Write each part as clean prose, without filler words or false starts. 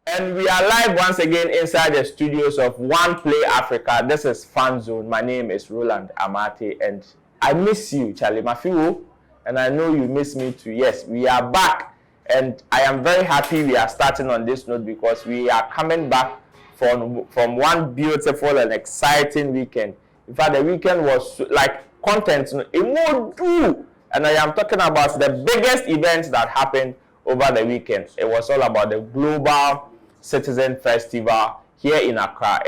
And we are live once again inside the studios of OnePlay Africa. This is Fan Zone. My name is Roland Amate, and I miss you, Charlie Mafiwo, and I know you miss me too. Yes, we are back, and I am very happy we are starting on this note because we are coming back from one beautiful and exciting weekend. In fact, the weekend was like content, and I am talking about the biggest event that happened over the weekend. It was all about the Global Citizen Festival here in Accra.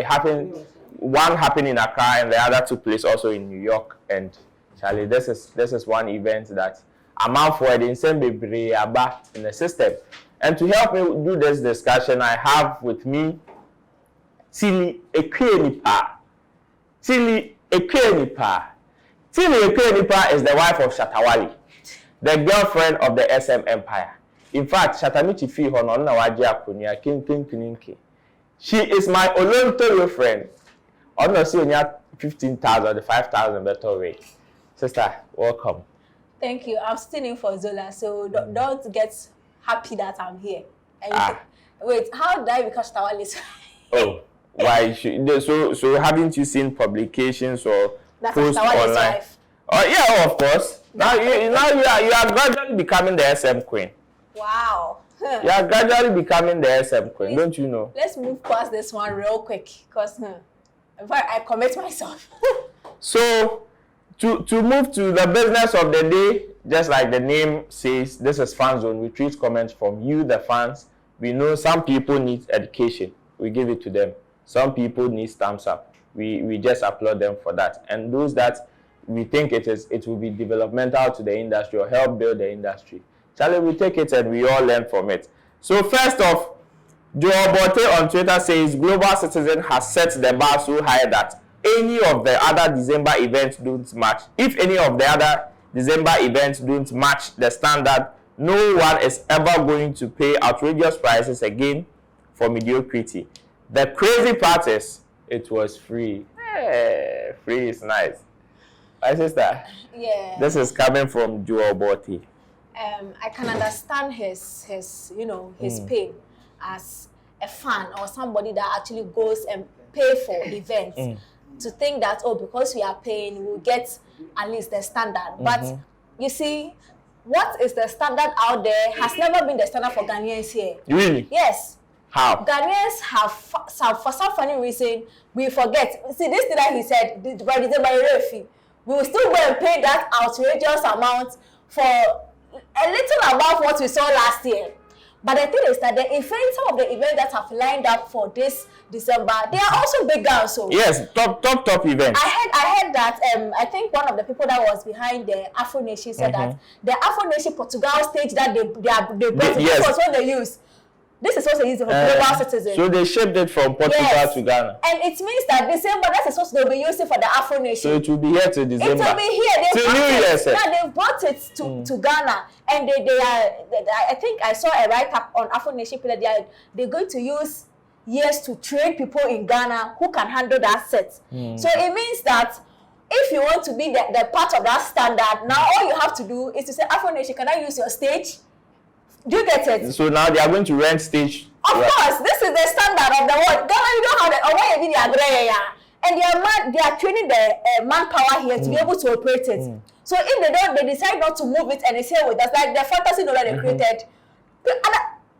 One happened in Accra and the other took place also in New York. And Charlie, this is one event that I'm out for the insane baby in the system. And to help me do this discussion, I have with me Tili Ekenipa. Tili Ekenipa. Tili Ekenipa is the wife of Shatawale, the girlfriend of the SM Empire. In fact, Shatamichi fi hono na waje akonia kinkinkinki. She is my Olonto friend. Ono si onya 15,000, the 5,000 better rate. Sister, welcome. Thank you. I'm still in for Zola, so don't get happy that I'm here. Wait, how did I become Shatawale? Oh, why? So haven't you seen publications or posts online? Oh yeah, of course. Now you are gradually becoming the SM queen. Wow. You are gradually becoming the SM queen, please, don't you know? Let's move past this one real quick, because I commit myself. So, to move to the business of the day, just like the name says, this is Fan Zone. We treat comments from you, the fans. We know some people need education. We give it to them. Some people need thumbs up. We just applaud them for that. And those that we think it will be developmental to the industry or help build the industry, Charlie, we take it and we all learn from it. So first off, Joe Bote on Twitter says Global Citizen has set the bar so high that any of the other December events don't match. If any of the other December events don't match the standard, no one is ever going to pay outrageous prices again for mediocrity. The crazy part is it was free. Hey, free is nice. My sister. Yeah. This is coming from Joe Bote. I can understand his pain as a fan or somebody that actually goes and pay for events to think that, oh, because we are paying, we'll get at least the standard. But you see, what is the standard out there has never been the standard for Ghanaians here. Really? Yes. How? Ghanaians have, for some funny reason, we forget. See, this thing that he said, by the fee, we will still go and pay that outrageous amount for a little above what we saw last year. But the thing is that the events, some of the events that have lined up for this December, they are also bigger also. Yes, top events. I heard that I think one of the people that was behind the Afro Nation said that the Afro Nation Portugal stage that they brought this was what they used. This is what they use for Global Citizen. So they shipped it from Portugal to Ghana. And it means that December, that's what they'll be using for the Afro Nation. So it will be here till December. It will be here. They brought it to Ghana. And they are, I think I saw a write-up on Afro Nation, they're going to use years to train people in Ghana who can handle that set. So it means that if you want to be the part of that standard, now all you have to do is to say, Afro Nation, can I use your stage? Do you get it? So now they are going to rent stage. Of course, this is the standard of the world. Ghana, you don't have that. And they are training the manpower here to be able to operate it. So if they decide not to move it and they say, well, that's like the fantasy that they created.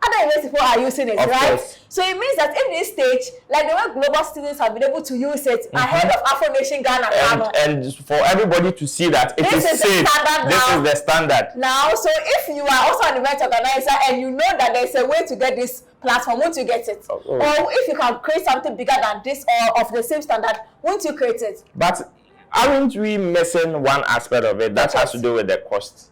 Other events people are using it, right? So it means that in this stage, like the way Global Citizens have been able to use it ahead of Afro Nation Ghana. And for everybody to see that it is safe. This is the standard. Now, so if you are also an event organizer and you know that there's a way to get this platform, won't you get it? Or if you can create something bigger than this or of the same standard, won't you create it? But aren't we missing one aspect of it that has to do with the cost?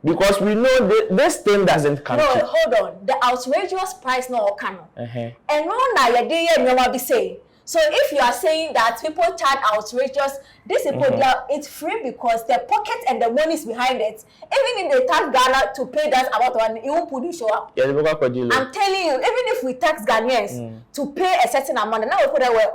Because we know this thing doesn't come. No, hold on. The outrageous price no can. And no na be saying. So if you are saying that people charge outrageous, these people it's free because their pocket and the money is behind it. Even if they tax Ghana to pay that amount of money, it won't put the show up. I'm telling you, even if we tax Ghanaians to pay a certain amount, now we put it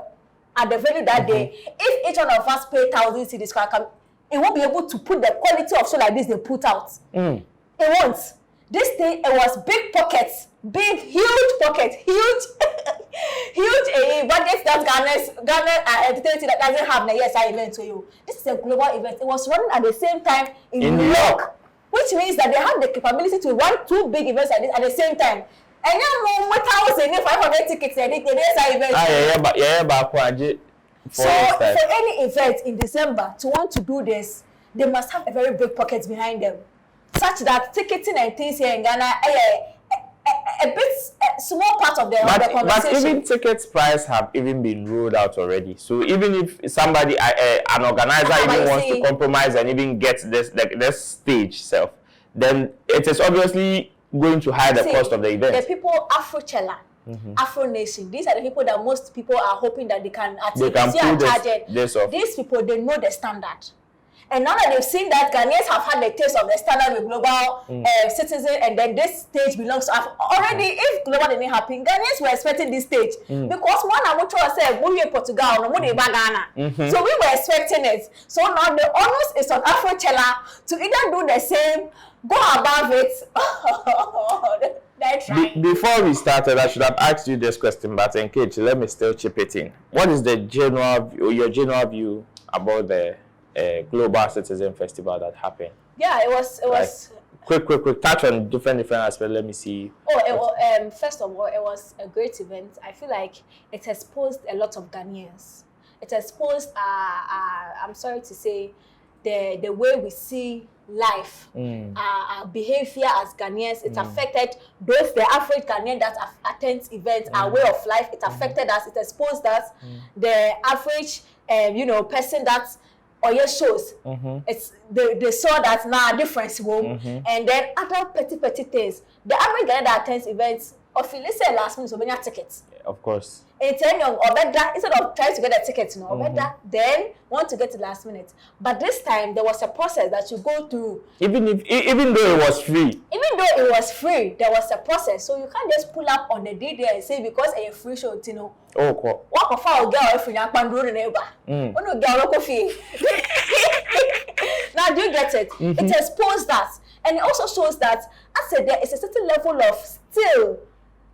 at the value that day. If each one of us pay 1,000 cedis, it won't be able to put the quality of show like this they put out. It won't. this thing, it was big pockets, big, huge pockets, huge, huge budget that Ghana entity that doesn't have the ESI event to you. This is a global event. It was running at the same time in New York, which means that they have the capability to run 2 big events at the same time. And you know, what was in 500 tickets at the ESI event. So for any event in December to want to do this, they must have a very big pocket behind them, such that ticketing and things here in Ghana a bit small part of the conversation. But even tickets price have even been rolled out already. So even if somebody, an organizer even wants to compromise and even get this stage self, then it is obviously going to hide the cost of the event. The people Afrochella, Afro Nation, these are the people that most people are hoping that they can achieve. These people, they know the standard. And now that they've seen that, Ghanaians have had the taste of the standard with global citizen, and then this stage belongs to Africa. Already, if global didn't happen, Ghanaians were expecting this stage. Because one Amucho said, we in Portugal, no money Ghana. So we were expecting it. So now the onus is on Afrochella to either do the same, go above it. Before we started, I should have asked you this question, but in case, let me still chip it in. What is the your general view about the Global Citizen Festival that happened? Yeah, it was quick touch on different aspects. Let me see. First of all, it was a great event. I feel like it exposed a lot of Ghanaians. It exposed I'm sorry to say, the way we see life, our behavior as Ghanaians. It affected both the African Ghanaian that attends events, our way of life. It affected us. It exposed us. The average person that shows, it's they saw that now a difference and then other petty things. The average Ghanaian that attends events often say last minute so many tickets. Of course. Instead of trying to get a ticket, then want to get it last minute. But this time there was a process that you go through. Even though it was free. Even though it was free, there was a process. So you can't just pull up on the day there and say because a free show, Oh, cool. What of our girl if you are neighbor? Now do you get it? It exposed that, and it also shows that I said there is a certain level of still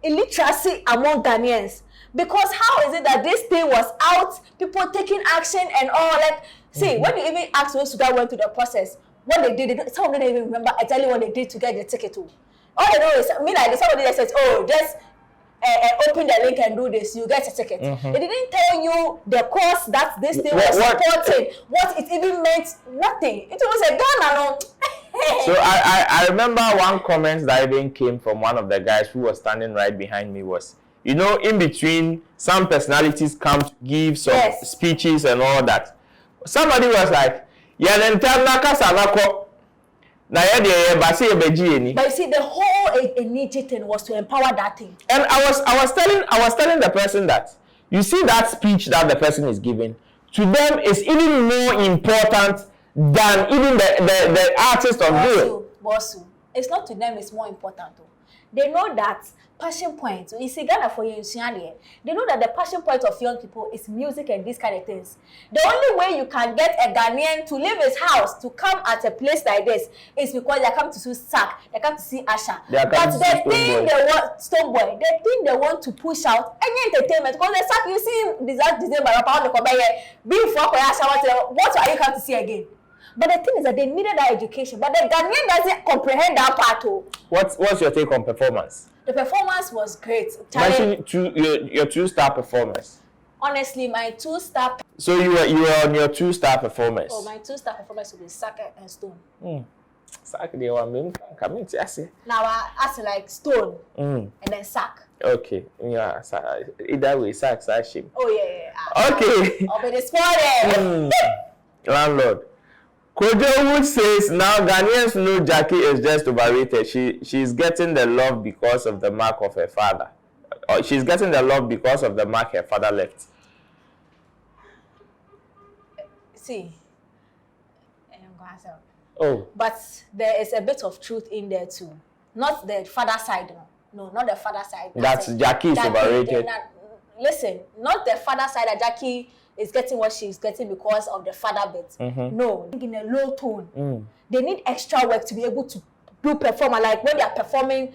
illiteracy among Ghanaians. Because how is it that this thing was out, people taking action and all, like, see, when you even ask those guys went through the process, what they did, some of them don't even remember exactly what they did to get the ticket to. All they know is, somebody that says, oh, just open the link and do this, you get a ticket. They didn't tell you the cost that this thing was supporting, what it even meant, nothing. It was a gun. So I remember one comment that even came from one of the guys who was standing right behind me was, in between, some personalities come to give some speeches and all that. Somebody was like, but you see, the whole initiative was to empower that thing. And I was telling the person that, you see that speech that the person is giving, to them is even more important than even the artist of doing. Bosu. It's not to them, it's more important though. They know that passion point. You see, Ghana for you, they know that the passion point of young people is music and these kind of things. The only way you can get a Ghanaian to leave his house to come at a place like this is because they come to see Sack, they come to see Asha. But the thing they want, Stonebwoy, the thing they want to push out any entertainment, because the Sack, you see, December, what are you coming to see again? But the thing is that they needed that education. But the Ghanaian doesn't comprehend that part too. What's your take on performance? The performance was great. Mention your 2-star performance. Honestly, my 2-star. So you were on your 2-star performance. Oh, my 2-star performance would be Sack and Stone. Sack they were coming to say. Now I asked like Stone and then Sack. Okay, yeah. Either way, Sack, shame. Oh yeah. Okay. I'll be the Landlord. Kojo Wood says now Ghanaians know Gyakie is just overrated. She's getting the love because of the mark of her father. Or she's getting the love because of the mark her father left. See. Oh. But there is a bit of truth in there too. Not the father side. No, not the father side. That's Gyakie is overrated. Listen, not the father side that Gyakie is getting what she's getting because of the father bit. No, in a low tone. They need extra work to be able to do performer, like when they are performing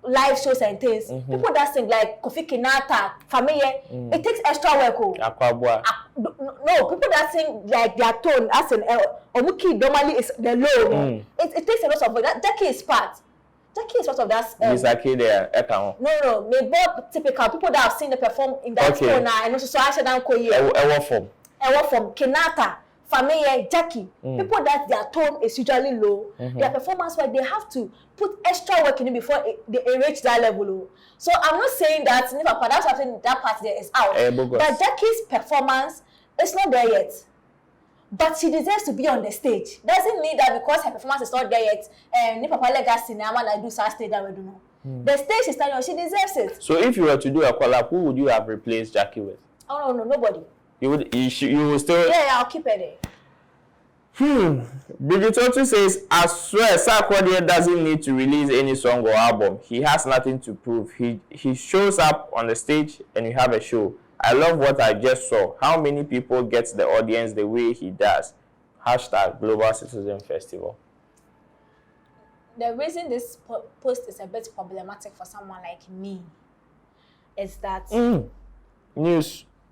live shows and things, people that sing like Kofi Kinata, Familie, it takes extra work. No, people that sing like their tone, as in Omuki normally is the low. It takes a lot of work. Gyakie is part. Gyakie is part of that. Gyakie there, no, they both typical people that have seen the perform in that tone and also so I said from Kinata. Familiar, Gyakie, people that their tone is usually low, their performance where they have to put extra work in it before they reach that level. So I'm not saying that perhaps after that part there is out, but Gyakie's performance is not there yet. But she deserves to be on the stage. Doesn't mean that because her performance is not there yet, and Papa legacy now like do stage that we do know. The stage is standing on, she deserves it. So if you were to do a collab, who would you have replaced Gyakie with? Oh no, nobody. You would still. Yeah, I'll keep it there. Bridget Otu says, I swear Sarkodie doesn't need to release any song or album. He has nothing to prove. He shows up on the stage and you have a show. I love what I just saw. How many people get the audience the way he does? # Global Citizen Festival. The reason this post is a bit problematic for someone like me is that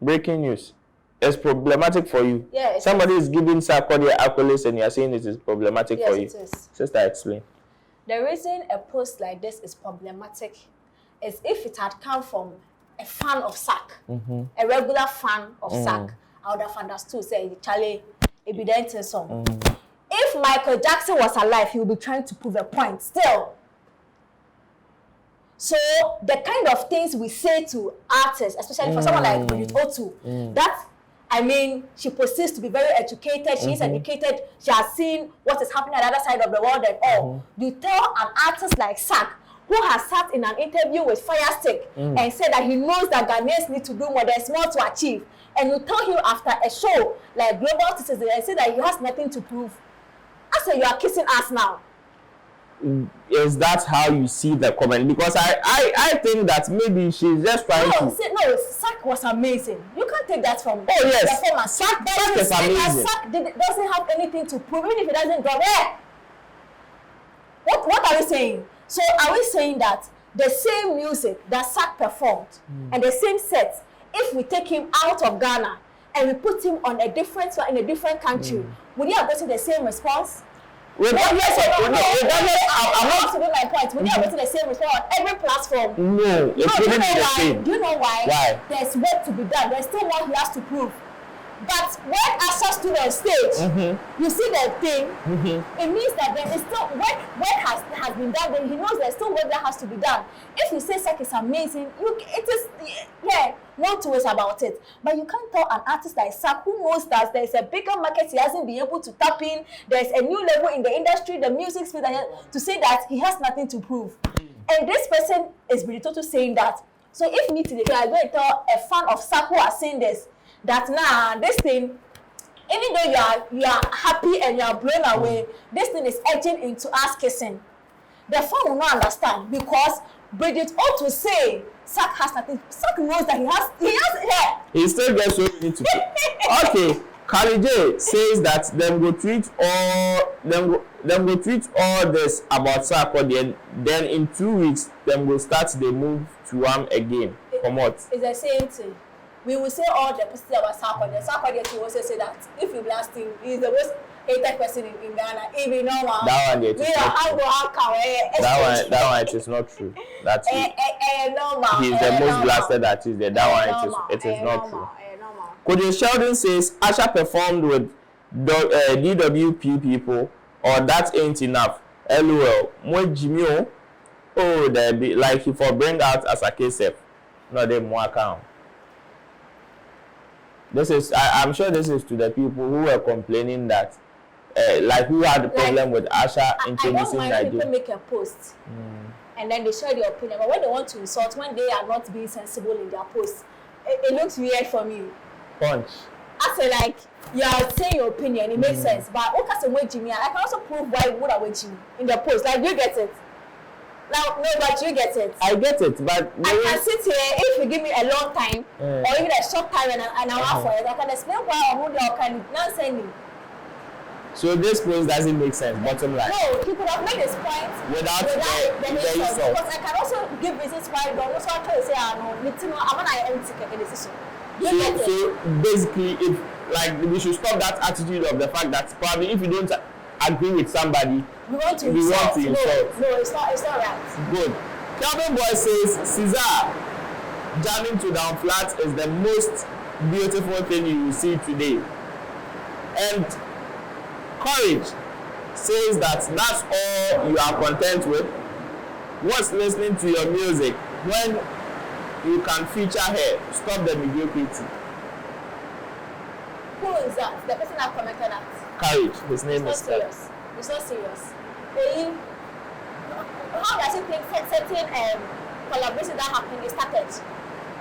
breaking news. It's problematic for you. Yeah, somebody is giving Sarkodie accolades and you are saying it is problematic for you. Yes, it is. Sister, explain. The reason a post like this is problematic is if it had come from a fan of Sark, a regular fan of Sark, I would have understood, say, Charlie, evident song. If Michael Jackson was alive, he would be trying to prove a point still. So the kind of things we say to artists, especially for someone like Bridget Otu, that I mean, she proceeds to be very educated. She is educated. She has seen what is happening at the other side of the world and all. You tell an artist like Sark, who has sat in an interview with Firestick and said that he knows that Ghanaians need to do more, there's more to achieve. And you tell him after a show like Global Citizen and say that he has nothing to prove. I say you are kissing us now. Is that how you see the comment? Because I think that maybe she's just trying to. No, Sark was amazing. You can't take that from. Oh yes, performance. Sark is amazing. Sark doesn't have anything to prove, even if it doesn't drop. What are we saying? So are we saying that the same music that Sark performed and the same set, if we take him out of Ghana and we put him on a different in a different country, would he have gotten the same response? I'm not to do my point. Would you have the same response on every platform? No, it wouldn't be the same. Do you know why? Why? There's work to be done. There's still more he has to prove. But when Asha stood on stage, you see the thing, it means that there is still work has been done, then he knows there's still work that has to be done. If you say Sark is amazing, it is, no two ways about it. But you can't tell an artist like Sark who knows that there's a bigger market he hasn't been able to tap in, there's a new level in the industry, the music space, to say that he has nothing to prove. And this person is Bridget Otu saying that. So if me today, I'm going to tell a fan of Sark who are saying this, that this thing, even though you are happy and you are blown away, this thing is edging into ass kissing. The fan will not understand because Bridget Otu say Sark has nothing. Sark knows that he has hair. He still gets what you need to do. Okay, Kali J says that them go tweet all this about Sarkodie and then in 2 weeks them go start the move to again. Come what? It's the same thing. We will say all the positive about Sarkodie. Sarkodie will also say that if you blast him, he is the most hated person in Ghana. Even normal. That one it is not true. That one it is not true. That's it. He is the most blasted artist there. That one it is not true. Kodie Sheldon says Asha performed with DWP people, or that ain't enough. LOL. Mo Jimmy, oh, there be like if for bring out as a case, no they more account. This is, I'm sure this is to the people who were complaining that, like who had the problem with Asha introducing Nigeria. I don't mind people make a post and then they share their opinion, but when they want to insult, when they are not being sensible in their post, it looks weird for me. Punch. I say like, you are saying your opinion, it makes sense, but what can say Jimmy? I can also prove why would I wait Jimmy in the post. Like, you get it? Now, no, but you get it. I get it, but I can sit here if you give me a long time or even a short time and an hour for it. I can explain why I would can not send me. So this post doesn't make sense, bottom line. No, he could have made his point without the insult. Because I can also give reasons why, but also try to say, I'm an empty decision. So basically, if like we should stop that attitude of the fact that probably if you don't agree with somebody, we want to insult. No, it's not right. Good. Calvin Boy says Caesar jamming to down flat is the most beautiful thing you will see today. And Courage says that that's all you are content with. What's listening to your music when you can feature her? Stop the mediocrity. Who is that? The person that commented that? Courage. His name is serious. It's not serious. How does it think certain collaboration that happened? They started.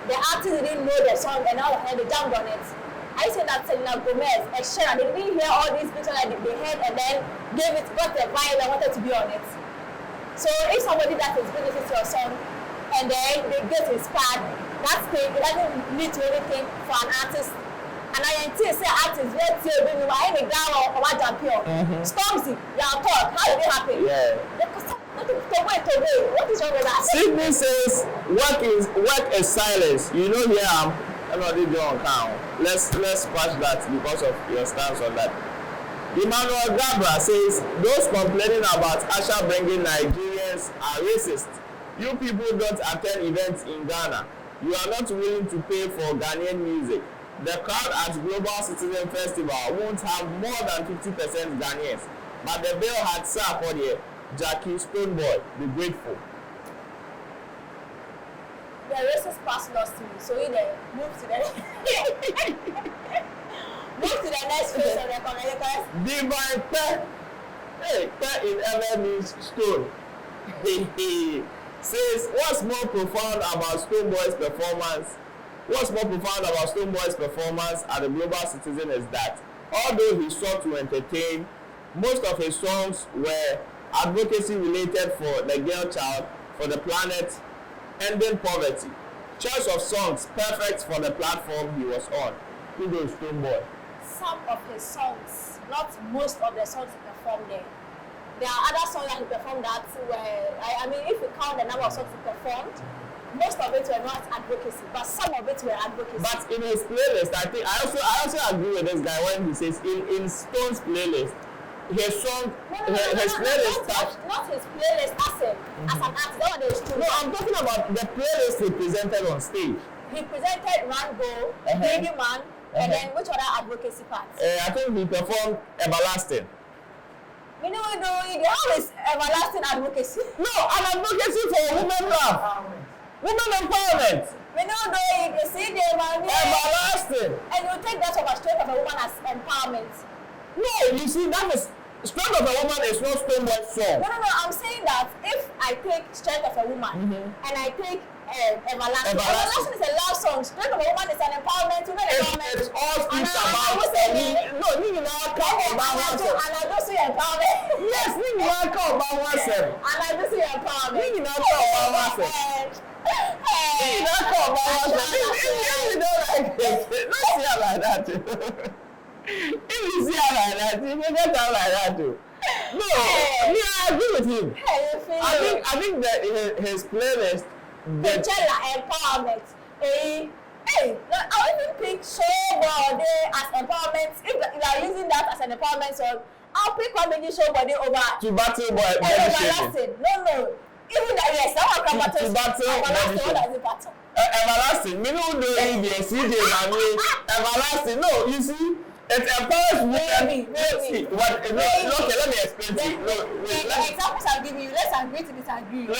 The artist didn't know the song and all of them they jammed on it. I said that Selena Gomez, Sharon, they didn't hear all these things that they heard and then got the vibe and wanted to be on it. So if somebody that is good listens to your song and then they get inspired, that's thing, it doesn't lead to anything for an artist. And I say artists, let's say, I ain't down or what champion. Stormzy, your talk, how did it happen? Yeah. What is wrong with that? Sydney says work is silence. You know here I'm not even on count. Let's squash that because of your stance on that. Emmanuel Gabra says those complaining about Asha bringing Nigerians are racist. You people don't attend events in Ghana. You are not willing to pay for Ghanaian music. The crowd at Global Citizen Festival won't have more than 50% Ghanaians. But the bill had Sarkodie, Gyakie, Stonebwoy. Be grateful. The racist pass lost me, so we then move to the next phase of the communication. Divine Peh. Hey, Peh in LA means stone. Says, what's more profound about Stonebwoy's performance? What's more profound about Stonebwoy's performance at the Global Citizen is that although he sought to entertain, most of his songs were advocacy related for the girl child, for the planet, ending poverty. Choice of songs perfect for the platform he was on. Who goes Stonebwoy? Some of his songs, not most of the songs he performed there. There are other songs that he performed that were, I mean, if we count the number of songs he performed, most of it were not advocacy, but some of it were advocacy. But in his playlist, I think I also agree with this guy when he says in Stone's playlist, his song, his playlist not his playlist as an artist. That one is true. No, I'm talking about the playlist he presented on stage. He presented Run Go, Baby Man, and then which other advocacy parts? I think he performed Everlasting. You know, how is everlasting advocacy? No, an advocacy for women love. Women empowerment. We know you see them and everlasting. And you take that of a strength of a woman as empowerment. No, you see, that is strength of a woman is not Stonebwoy's song. No, I'm saying that if I take strength of a woman and I take everlasting is a love song. Strength of a woman is an empowerment. It's all speaks about and I do see empowerment. Yes, you not talk about oneself. And I do see empowerment. You not talk about oneself. You not talk about oneself. You don't like it. Let's see her like that too. If you see her like that, you can get her like that too. No, I agree with him. I think that his playlist. Empowerment. I even pick Showbody as empowerment. If you are using that as an empowerment song, I'll pick one Baby Showbody over to battle boy. Everlasting. No. Even that, yes, I want to battle. Everlasting. What does it battle? Everlasting. Me no know if CJ Mami. Everlasting. No, you see, it empowers women. Maybe. Okay, let me explain to you. The examples I'm giving you, let's agree to disagree. Let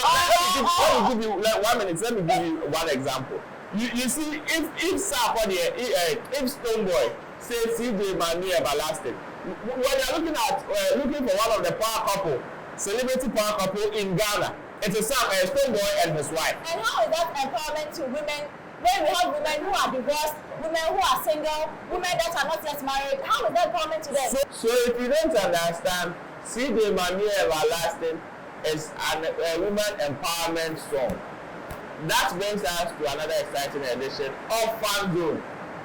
me give you like 1 minute. Let me give you one example. You see, if Sarkodie, if Stonebwoy says CJ Mami Everlasting, when you're looking for one of the power couple, celebrity power couple in Ghana, it's a Stonebwoy and his wife. And how is that empowerment to women? When we have women who are divorced, women who are single, women that are not yet married, how is that empowerment to them? So if you don't understand, CJ Mami Everlasting is a women empowerment song. That brings us to another exciting edition of Fan Zone.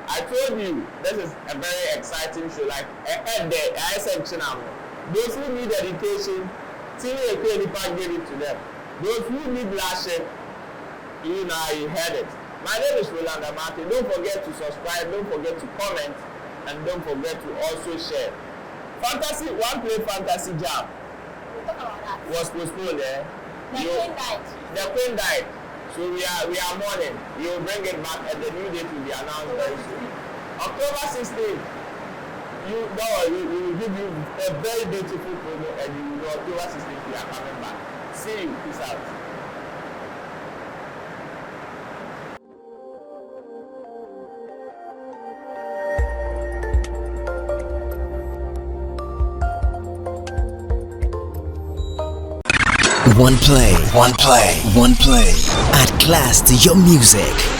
I told you this is a very exciting show. Like I said, those who need education, TV gave it to them. Those who need lashing, you heard it. My name is Roland Amate. Don't forget to subscribe, don't forget to comment, and don't forget to also share. OnePlay Fantasy Jam was postponed. The Queen died. So we are mourning. We will bring it back, and the new date will be announced very soon. October 16th. We will give you a very beautiful promo, and you will know October 16th we are coming back. See you. Peace out. OnePlay. Add class to your music.